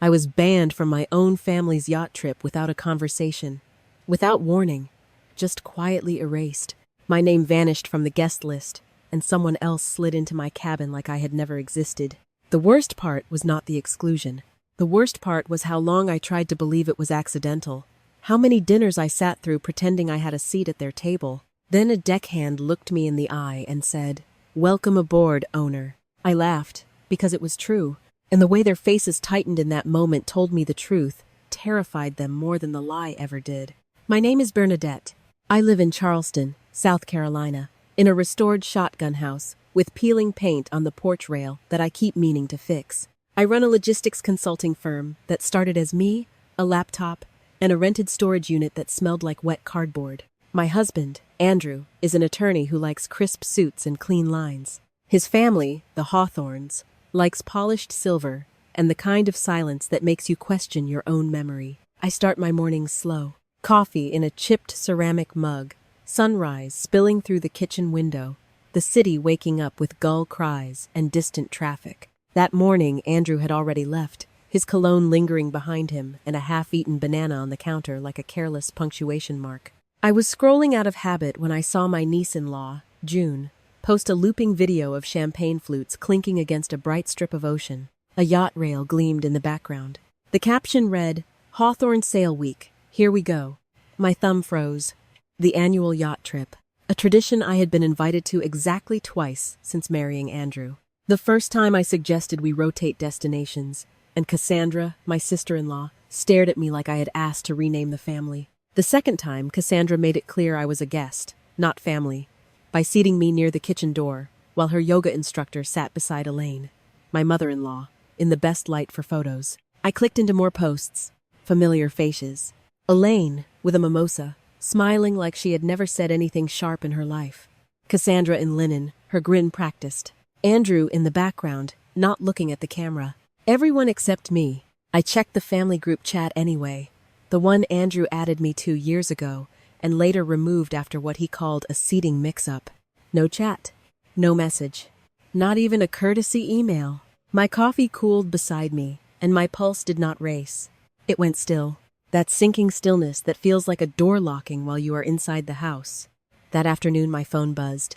I was banned from my own family's yacht trip without a conversation. Without warning. Just quietly erased. My name vanished from the guest list, and someone else slid into my cabin like I had never existed. The worst part was not the exclusion. The worst part was how long I tried to believe it was accidental. How many dinners I sat through pretending I had a seat at their table. Then a deckhand looked me in the eye and said, "Welcome aboard, owner." I laughed, because it was true, and the way their faces tightened in that moment told me the truth, terrified them more than the lie ever did. My name is Bernadette. I live in Charleston, South Carolina, in a restored shotgun house, with peeling paint on the porch rail that I keep meaning to fix. I run a logistics consulting firm that started as me, a laptop, and a rented storage unit that smelled like wet cardboard. My husband, Andrew, is an attorney who likes crisp suits and clean lines. His family, the Hawthorns, likes polished silver and the kind of silence that makes you question your own memory. I start my mornings slow. Coffee in a chipped ceramic mug, sunrise spilling through the kitchen window, the city waking up with gull cries and distant traffic. That morning, Andrew had already left, his cologne lingering behind him and a half-eaten banana on the counter like a careless punctuation mark. I was scrolling out of habit when I saw my niece-in-law, June, post a looping video of champagne flutes clinking against a bright strip of ocean. A yacht rail gleamed in the background. The caption read, "Hawthorne Sail Week. Here we go." My thumb froze. The annual yacht trip. A tradition I had been invited to exactly twice since marrying Andrew. The first time I suggested we rotate destinations, and Cassandra, my sister-in-law, stared at me like I had asked to rename the family. The second time, Cassandra made it clear I was a guest, not family, by seating me near the kitchen door, while her yoga instructor sat beside Elaine, my mother-in-law, in the best light for photos. I clicked into more posts. Familiar faces. Elaine, with a mimosa, smiling like she had never said anything sharp in her life. Cassandra in linen, her grin practiced. Andrew in the background, not looking at the camera. Everyone except me. I checked the family group chat anyway, the one Andrew added me to years ago, and later removed after what he called a seating mix-up. No chat. No message. Not even a courtesy email. My coffee cooled beside me, and my pulse did not race. It went still. That sinking stillness that feels like a door locking while you are inside the house. That afternoon my phone buzzed.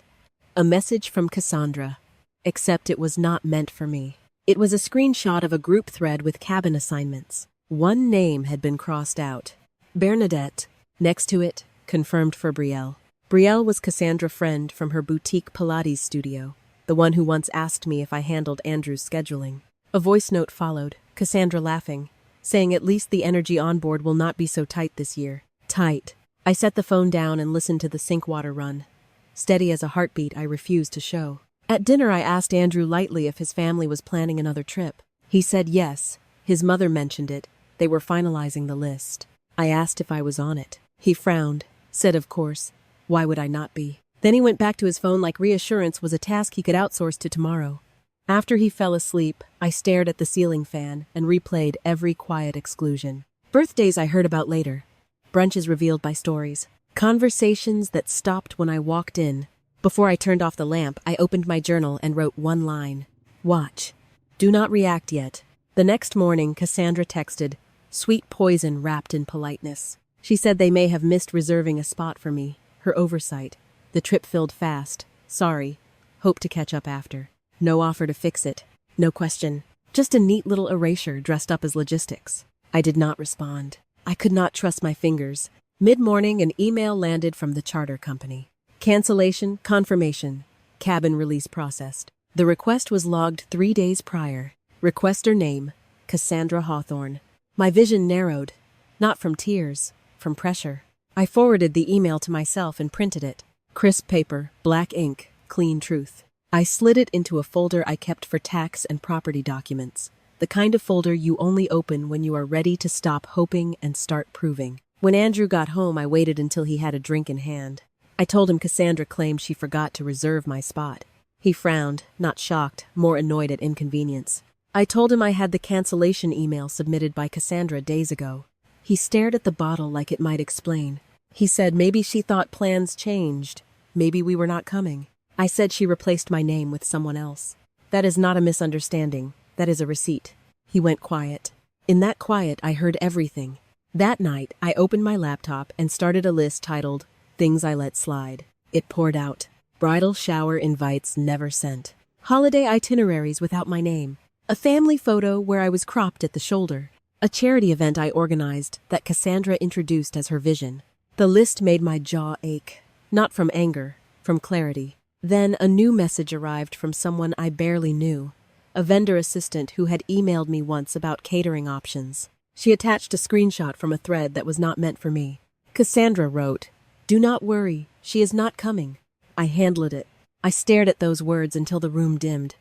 A message from Cassandra. Except it was not meant for me. It was a screenshot of a group thread with cabin assignments. One name had been crossed out. Bernadette. Next to it, confirmed for Brielle. Brielle was Cassandra's friend from her boutique Pilates studio, the one who once asked me if I handled Andrew's scheduling. A voice note followed, Cassandra laughing, saying at least the energy on board will not be so tight this year. Tight. I set the phone down and listened to the sink water run. Steady as a heartbeat I refused to show. At dinner I asked Andrew lightly if his family was planning another trip. He said yes. His mother mentioned it. They were finalizing the list. I asked if I was on it. He frowned, said of course. Why would I not be? Then he went back to his phone like reassurance was a task he could outsource to tomorrow. After he fell asleep, I stared at the ceiling fan and replayed every quiet exclusion. Birthdays I heard about later. Brunches revealed by stories. Conversations that stopped when I walked in. Before I turned off the lamp, I opened my journal and wrote one line. Watch. Do not react yet. The next morning, Cassandra texted, sweet poison wrapped in politeness. She said they may have missed reserving a spot for me. Her oversight. The trip filled fast. Sorry. Hope to catch up after. No offer to fix it. No question. Just a neat little erasure dressed up as logistics. I did not respond. I could not trust my fingers. Mid-morning, an email landed from the charter company. Cancellation, confirmation. Cabin release processed. The request was logged 3 days prior. Requester name, Cassandra Hawthorne. My vision narrowed. Not from tears, from pressure. I forwarded the email to myself and printed it. Crisp paper, black ink, clean truth. I slid it into a folder I kept for tax and property documents. The kind of folder you only open when you are ready to stop hoping and start proving. When Andrew got home, I waited until he had a drink in hand. I told him Cassandra claimed she forgot to reserve my spot. He frowned, not shocked, more annoyed at inconvenience. I told him I had the cancellation email submitted by Cassandra days ago. He stared at the bottle like it might explain. He said maybe she thought plans changed. Maybe we were not coming. I said she replaced my name with someone else. That is not a misunderstanding. That is a receipt. He went quiet. In that quiet, I heard everything. That night, I opened my laptop and started a list titled, Things I Let Slide. It poured out. Bridal shower invites never sent. Holiday itineraries without my name. A family photo where I was cropped at the shoulder. A charity event I organized that Cassandra introduced as her vision. The list made my jaw ache. Not from anger, from clarity. Then a new message arrived from someone I barely knew. A vendor assistant who had emailed me once about catering options. She attached a screenshot from a thread that was not meant for me. Cassandra wrote, "Do not worry, she is not coming." I handled it. I stared at those words until the room dimmed.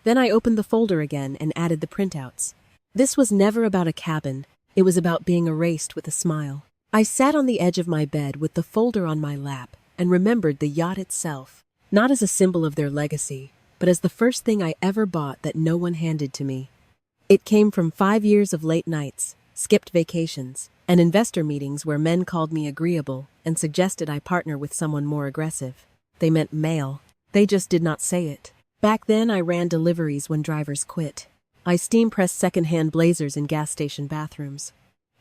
Then I opened the folder again and added the printouts. This was never about a cabin. It was about being erased with a smile. I sat on the edge of my bed with the folder on my lap and remembered the yacht itself, not as a symbol of their legacy, but as the first thing I ever bought that no one handed to me. It came from 5 years of late nights, skipped vacations, and investor meetings where men called me agreeable and suggested I partner with someone more aggressive. They meant male. They just did not say it. Back then, I ran deliveries when drivers quit. I steam-pressed second-hand blazers in gas station bathrooms.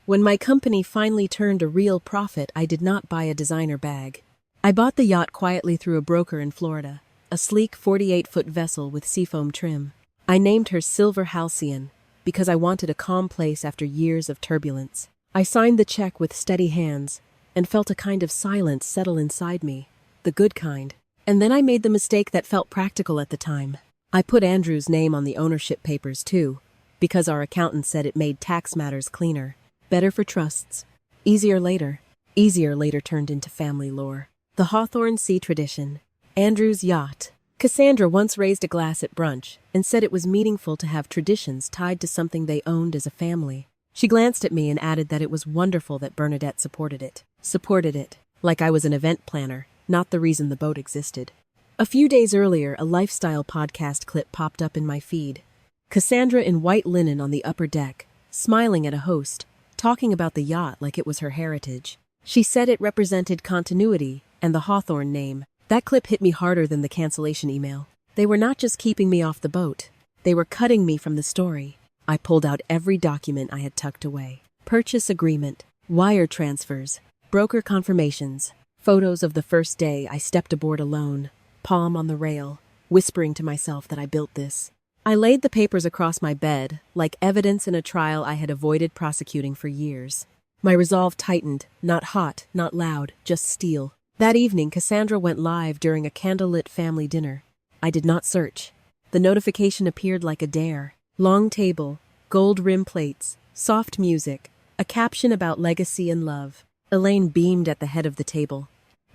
When my company finally turned a real profit, I did not buy a designer bag. I bought the yacht quietly through a broker in Florida, a sleek 48-foot vessel with seafoam trim. I named her Silver Halcyon because I wanted a calm place after years of turbulence. I signed the check with steady hands and felt a kind of silence settle inside me, the good kind. And then I made the mistake that felt practical at the time. I put Andrew's name on the ownership papers too, because our accountant said it made tax matters cleaner. Better for trusts. Easier later. Easier later turned into family lore. The Hawthorne Sea tradition. Andrew's yacht. Cassandra once raised a glass at brunch and said it was meaningful to have traditions tied to something they owned as a family. She glanced at me and added that it was wonderful that Bernadette supported it. Supported it, like I was an event planner, not the reason the boat existed. A few days earlier, a lifestyle podcast clip popped up in my feed. Cassandra in white linen on the upper deck, smiling at a host, talking about the yacht like it was her heritage. She said it represented continuity and the Hawthorne name. That clip hit me harder than the cancellation email. They were not just keeping me off the boat. They were cutting me from the story. I pulled out every document I had tucked away. Purchase agreement, wire transfers, broker confirmations, photos of the first day I stepped aboard alone, palm on the rail, whispering to myself that I built this. I laid the papers across my bed, like evidence in a trial I had avoided prosecuting for years. My resolve tightened, not hot, not loud, just steel. That evening, Cassandra went live during a candlelit family dinner. I did not search. The notification appeared like a dare. Long table, gold rim plates, soft music, a caption about legacy and love. Elaine beamed at the head of the table.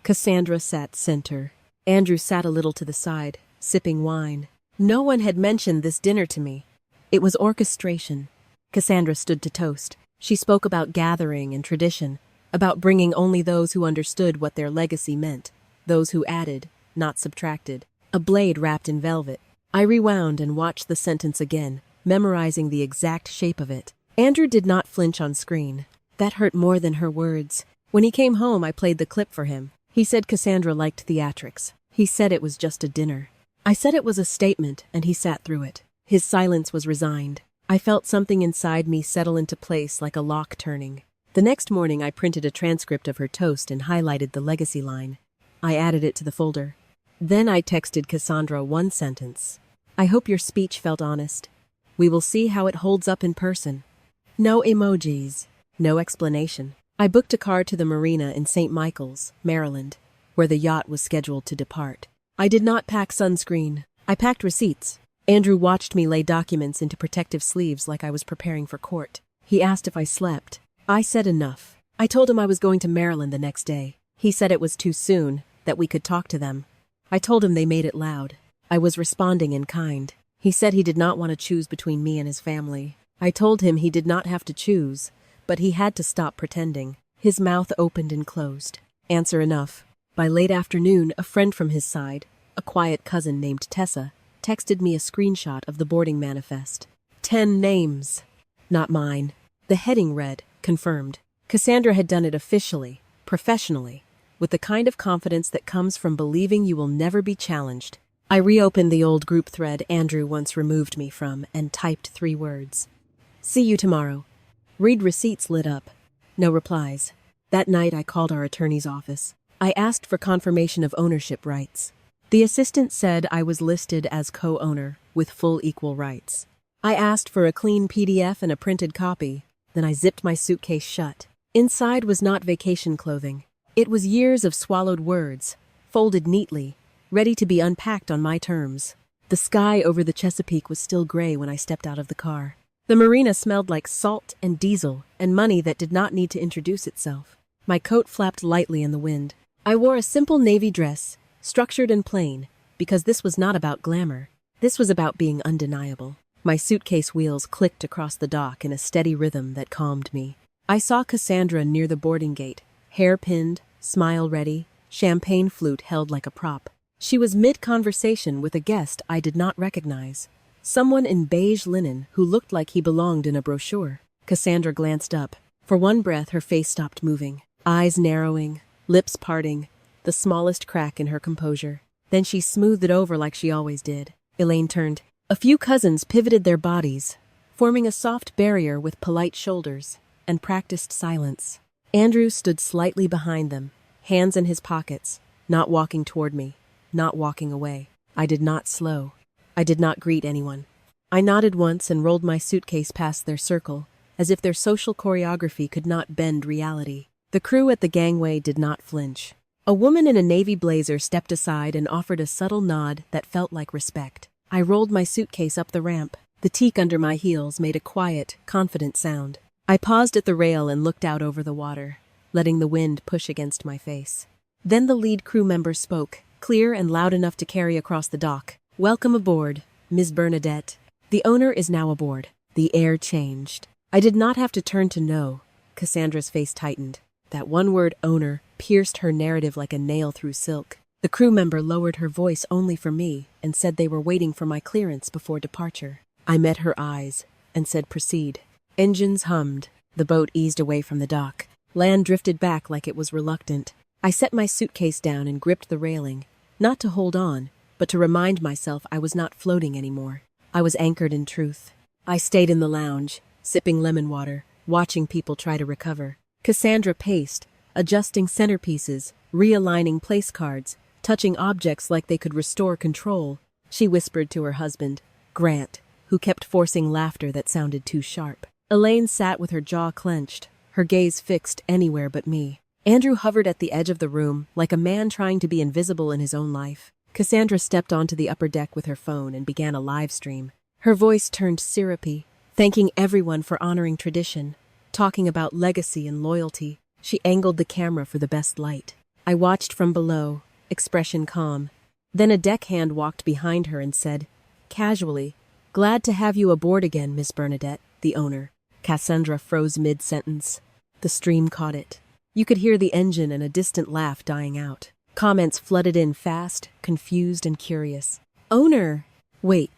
Cassandra sat center. Andrew sat a little to the side, sipping wine. No one had mentioned this dinner to me. It was orchestration. Cassandra stood to toast. She spoke about gathering and tradition, about bringing only those who understood what their legacy meant, those who added, not subtracted. A blade wrapped in velvet. I rewound and watched the sentence again, memorizing the exact shape of it. Andrew did not flinch on screen. That hurt more than her words. When he came home, I played the clip for him. He said Cassandra liked theatrics. He said it was just a dinner. I said it was a statement, and he sat through it. His silence was resigned. I felt something inside me settle into place like a lock turning. The next morning, I printed a transcript of her toast and highlighted the legacy line. I added it to the folder. Then I texted Cassandra one sentence. I hope your speech felt honest. We will see how it holds up in person. No emojis. No explanation. I booked a car to the marina in St. Michael's, Maryland, where the yacht was scheduled to depart. I did not pack sunscreen. I packed receipts. Andrew watched me lay documents into protective sleeves like I was preparing for court. He asked if I slept. I said enough. I told him I was going to Maryland the next day. He said it was too soon, that we could talk to them. I told him they made it loud. I was responding in kind. He said he did not want to choose between me and his family. I told him he did not have to choose, but he had to stop pretending. His mouth opened and closed. Answer enough. By late afternoon, a friend from his side, a quiet cousin named Tessa, texted me a screenshot of the boarding manifest. 10 names. Not mine. The heading read, confirmed. Cassandra had done it officially, professionally, with the kind of confidence that comes from believing you will never be challenged. I reopened the old group thread Andrew once removed me from and typed 3 words. See you tomorrow. Read receipts lit up. No replies. That night I called our attorney's office. I asked for confirmation of ownership rights. The assistant said I was listed as co-owner with full equal rights. I asked for a clean PDF and a printed copy. Then I zipped my suitcase shut. Inside was not vacation clothing. It was years of swallowed words, folded neatly, ready to be unpacked on my terms. The sky over the Chesapeake was still gray when I stepped out of the car. The marina smelled like salt and diesel and money that did not need to introduce itself. My coat flapped lightly in the wind. I wore a simple navy dress, structured and plain, because this was not about glamour. This was about being undeniable. My suitcase wheels clicked across the dock in a steady rhythm that calmed me. I saw Cassandra near the boarding gate, hair pinned, smile ready, champagne flute held like a prop. She was mid-conversation with a guest I did not recognize. Someone in beige linen who looked like he belonged in a brochure. Cassandra glanced up. For one breath, her face stopped moving, eyes narrowing, lips parting, the smallest crack in her composure. Then she smoothed it over like she always did. Elaine turned. A few cousins pivoted their bodies, forming a soft barrier with polite shoulders, and practiced silence. Andrew stood slightly behind them, hands in his pockets, not walking toward me, not walking away. I did not slow. I did not greet anyone. I nodded once and rolled my suitcase past their circle, as if their social choreography could not bend reality. The crew at the gangway did not flinch. A woman in a navy blazer stepped aside and offered a subtle nod that felt like respect. I rolled my suitcase up the ramp. The teak under my heels made a quiet, confident sound. I paused at the rail and looked out over the water, letting the wind push against my face. Then the lead crew member spoke, clear and loud enough to carry across the dock. "Welcome aboard, Ms. Bernadette. The owner is now aboard." The air changed. I did not have to turn to know. Cassandra's face tightened. That one word, owner, pierced her narrative like a nail through silk. The crew member lowered her voice only for me and said they were waiting for my clearance before departure. I met her eyes and said proceed. Engines hummed. The boat eased away from the dock. Land drifted back like it was reluctant. I set my suitcase down and gripped the railing, not to hold on, but to remind myself I was not floating anymore. I was anchored in truth. I stayed in the lounge, sipping lemon water, watching people try to recover. Cassandra paced, adjusting centerpieces, realigning place cards, touching objects like they could restore control. She whispered to her husband, Grant, who kept forcing laughter that sounded too sharp. Elaine sat with her jaw clenched, her gaze fixed anywhere but me. Andrew hovered at the edge of the room, like a man trying to be invisible in his own life. Cassandra stepped onto the upper deck with her phone and began a live stream. Her voice turned syrupy, thanking everyone for honoring tradition, talking about legacy and loyalty. She angled the camera for the best light. I watched from below, expression calm. Then a deckhand walked behind her and said, casually, "Glad to have you aboard again, Miss Bernadette, the owner." Cassandra froze mid-sentence. The stream caught it. You could hear the engine and a distant laugh dying out. Comments flooded in fast, confused and curious. "Owner! Wait,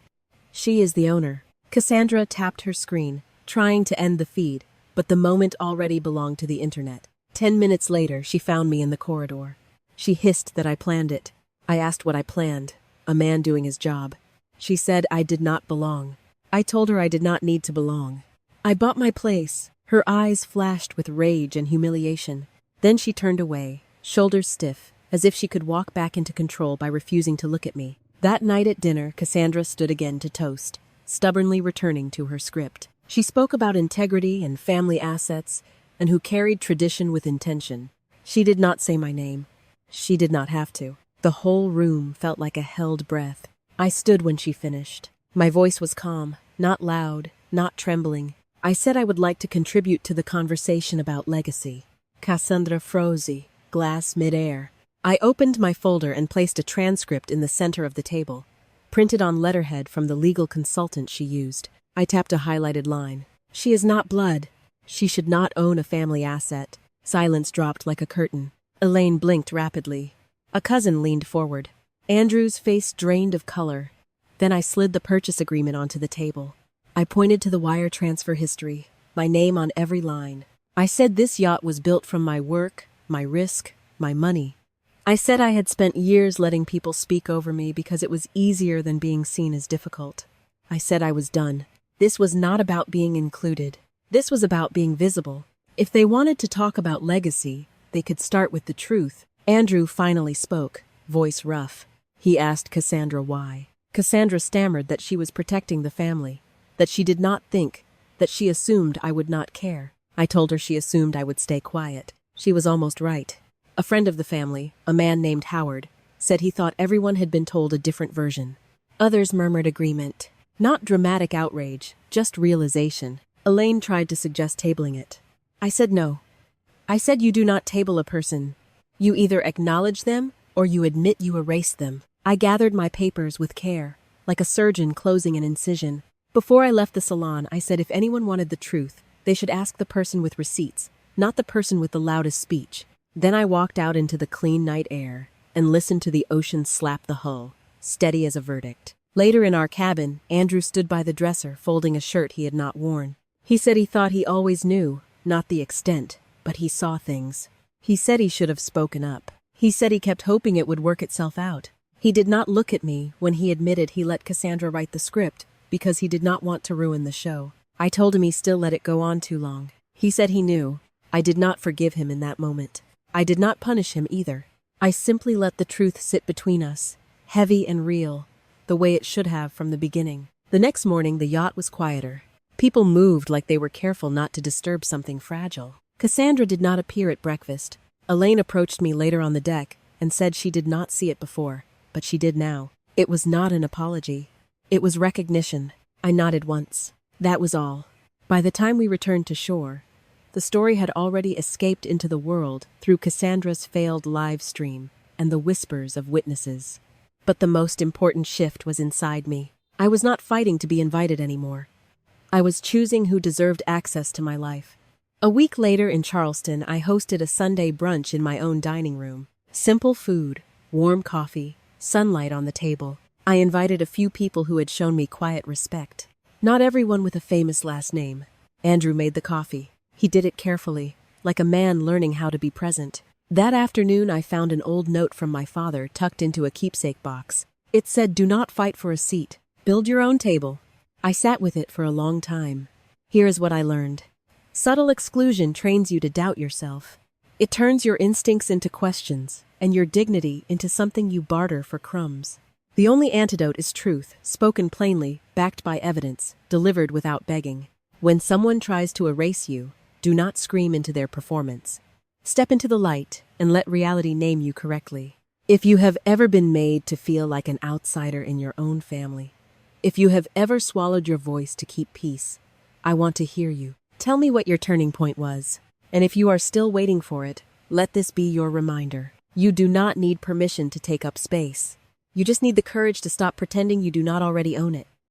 she is the owner." Cassandra tapped her screen, trying to end the feed, but the moment already belonged to the internet. 10 minutes later, she found me in the corridor. She hissed that I planned it. I asked what I planned, a man doing his job. She said I did not belong. I told her I did not need to belong. I bought my place. Her eyes flashed with rage and humiliation. Then she turned away, shoulders stiff, as if she could walk back into control by refusing to look at me. That night at dinner, Cassandra stood again to toast, stubbornly returning to her script. She spoke about integrity and family assets, and who carried tradition with intention. She did not say my name. She did not have to. The whole room felt like a held breath. I stood when she finished. My voice was calm, not loud, not trembling. I said I would like to contribute to the conversation about legacy. Cassandra froze, glass midair. I opened my folder and placed a transcript in the center of the table, printed on letterhead from the legal consultant she used. I tapped a highlighted line. She is not blood. She should not own a family asset. Silence dropped like a curtain. Elaine blinked rapidly. A cousin leaned forward. Andrew's face drained of color. Then I slid the purchase agreement onto the table. I pointed to the wire transfer history, my name on every line. I said this yacht was built from my work, my risk, my money. I said I had spent years letting people speak over me because it was easier than being seen as difficult. I said I was done. This was not about being included. This was about being visible. If they wanted to talk about legacy, they could start with the truth. Andrew finally spoke, voice rough. He asked Cassandra why. Cassandra stammered that she was protecting the family, that she did not think, that she assumed I would not care. I told her she assumed I would stay quiet. She was almost right. A friend of the family, a man named Howard, said he thought everyone had been told a different version. Others murmured agreement. Not dramatic outrage, just realization. Elaine tried to suggest tabling it. I said no. I said you do not table a person. You either acknowledge them or you admit you erased them. I gathered my papers with care, like a surgeon closing an incision. Before I left the salon, I said if anyone wanted the truth, they should ask the person with receipts, not the person with the loudest speech. Then I walked out into the clean night air and listened to the ocean slap the hull, steady as a verdict. Later in our cabin, Andrew stood by the dresser, folding a shirt he had not worn. He said he thought he always knew, not the extent, but he saw things. He said he should have spoken up. He said he kept hoping it would work itself out. He did not look at me when he admitted he let Cassandra write the script because he did not want to ruin the show. I told him he still let it go on too long. He said he knew. I did not forgive him in that moment. I did not punish him either. I simply let the truth sit between us, heavy and real, the way it should have from the beginning. The next morning, the yacht was quieter. People moved like they were careful not to disturb something fragile. Cassandra did not appear at breakfast. Elaine approached me later on the deck and said she did not see it before, but she did now. It was not an apology. It was recognition. I nodded once. That was all. By the time we returned to shore, the story had already escaped into the world through Cassandra's failed live stream and the whispers of witnesses. But the most important shift was inside me. I was not fighting to be invited anymore. I was choosing who deserved access to my life. A week later in Charleston, I hosted a Sunday brunch in my own dining room. Simple food, warm coffee, sunlight on the table. I invited a few people who had shown me quiet respect. Not everyone with a famous last name. Andrew made the coffee. He did it carefully, like a man learning how to be present. That afternoon, I found an old note from my father tucked into a keepsake box. It said, "Do not fight for a seat. Build your own table." I sat with it for a long time. Here is what I learned. Subtle exclusion trains you to doubt yourself. It turns your instincts into questions, and your dignity into something you barter for crumbs. The only antidote is truth, spoken plainly, backed by evidence, delivered without begging. When someone tries to erase you, do not scream into their performance. Step into the light and let reality name you correctly. If you have ever been made to feel like an outsider in your own family, if you have ever swallowed your voice to keep peace, I want to hear you. Tell me what your turning point was. And if you are still waiting for it, let this be your reminder. You do not need permission to take up space. You just need the courage to stop pretending you do not already own it.